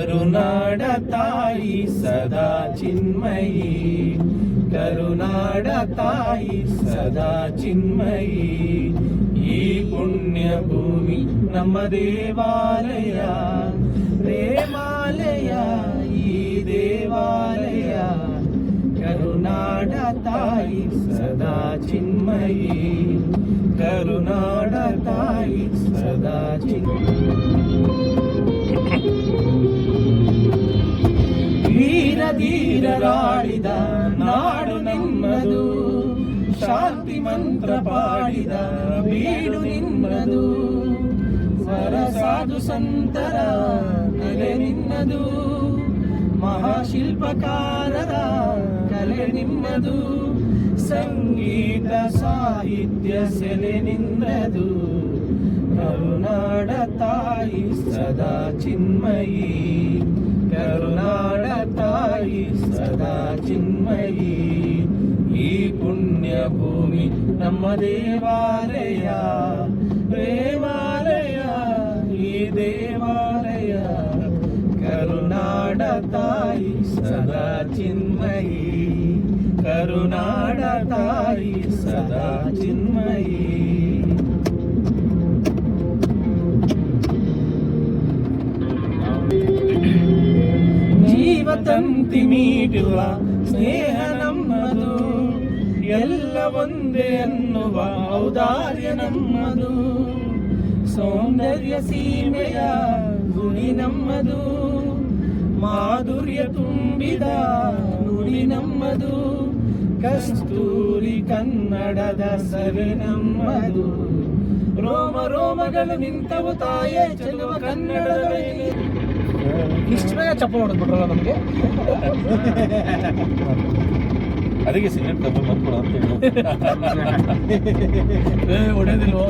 ಕರುನಾಡ ತಾಯಿ ಸದಾ ಚಿನ್ಮಯಿ, ಕರುನಾಡ ತಾಯಿ ಸದಾ ಚಿನ್ಮಯಿ. ಈ ಪುಣ್ಯ ಭೂಮಿ ನಮ್ಮ ದೇವಾಲಯ, ಪ್ರೇಮಾಲಯ ಈ ದೇವಾಲಯ. ಕರುನಾಡ ತಾಯಿ ಸದಾ ಚಿನ್ಮಯಿ, ಕರುನಾಡ ತಾಯಿ ಸದಾ ವೀರ ಧೀರರಾಡಿದ ನಾಡು ನಮ್ಮದು, ಶಾಂತಿ ಮಂತ್ರ ಪಾಡಿದ ಬೀಡು ನಿಮ್ಮದು. ಸ್ವರ ಸಾಧು ಸಂತರ ನೆಲೆ ನಿನ್ನದು, ಮಹಾಶಿಲ್ಪಕಾರರ ಕಲೆ ನಿಮ್ಮದು. ಸಂಗೀತ ಸಾಹಿತ್ಯ ಸೆಲೆ ನಿನ್ನದು. ಕರುನಾಡ ತಾಯಿ ಸದಾ ಚಿನ್ಮಯಿ, ಕರುನಾಡ ತಾಯಿ ಸದಾ ಚಿನ್ಮಯಿ. ಈ ಪುಣ್ಯ ಭೂಮಿ ನಮ್ಮ ದೇವಾಲಯ, ಪ್ರೇಮಾಲಯ ಈ ದೇವಾಲಯ. ಕರುನಾಡ ತಾಯಿ ಸದಾ ಚಿನ್ಮಯಿ, ಕರುನಾಡ ತಾಯಿ ಸದಾ ಚಿನ್ಮಯಿ. ಜೀವತಂತಿ ಮೀಟುವ ಸ್ನೇಹ ನಮ್ಮದು, ಎಲ್ಲ ಒಂದೇ ಅನ್ನುವ ಔದಾರ್ಯ ನಮ್ಮದು. ಸೌಂದರ್ಯ ಸೀಮೆಯ ಗುಡಿ ನಮ್ಮದು, ಮಾಧುರ್ಯ ತುಂಬಿದ ನುಡಿ ನಮ್ಮದು. ಕಸ್ತೂರಿ ಕನ್ನಡದ ಸವಿ ನಮ್ಮದು, ರೋಮ ರೋಮಗಳು ನಿಂತವು ತಾಯೇ ಚೆಲುವ ಕನ್ನಡದ ಮೇಲೆ. ಇಷ್ಟು ಬೇಗ ಚಪ್ಪ ಹೊಡೆದ್ಬಿಟ್ರಲ್ಲ ನಮಗೆ. ಅದಕ್ಕೆ ಸಿಗರೇಟ್ ಕಬ್ಬು ಮಾಡ್ಕೊಡ ಅಂತ ಹೊಡೆದಿಲ್ವೋ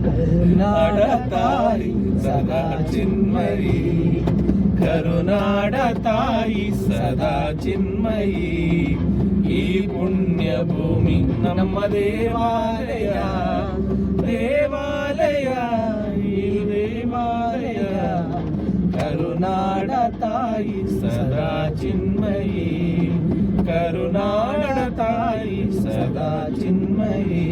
ಕರುನಾಡ ತಾಯಿ ಸದಾ ಚಿನ್ಮಯಿ, ಕರುನಾಡ ತಾಯಿ ಸದಾ ಚಿನ್ಮಯಿ. ಈ ಪುಣ್ಯ ಭೂಮಿ ನಮ್ಮ ದೇವಾಲಯ, ದೇವಾಲಯ ಈ ದೇವಾಲಯ. ಕರುನಾಡ ತಾಯಿ ಸದಾ ಚಿನ್ಮಯಿ, ಕರುನಾಡ ತಾಯಿ ಸದಾ ಚಿನ್ಮಯಿ.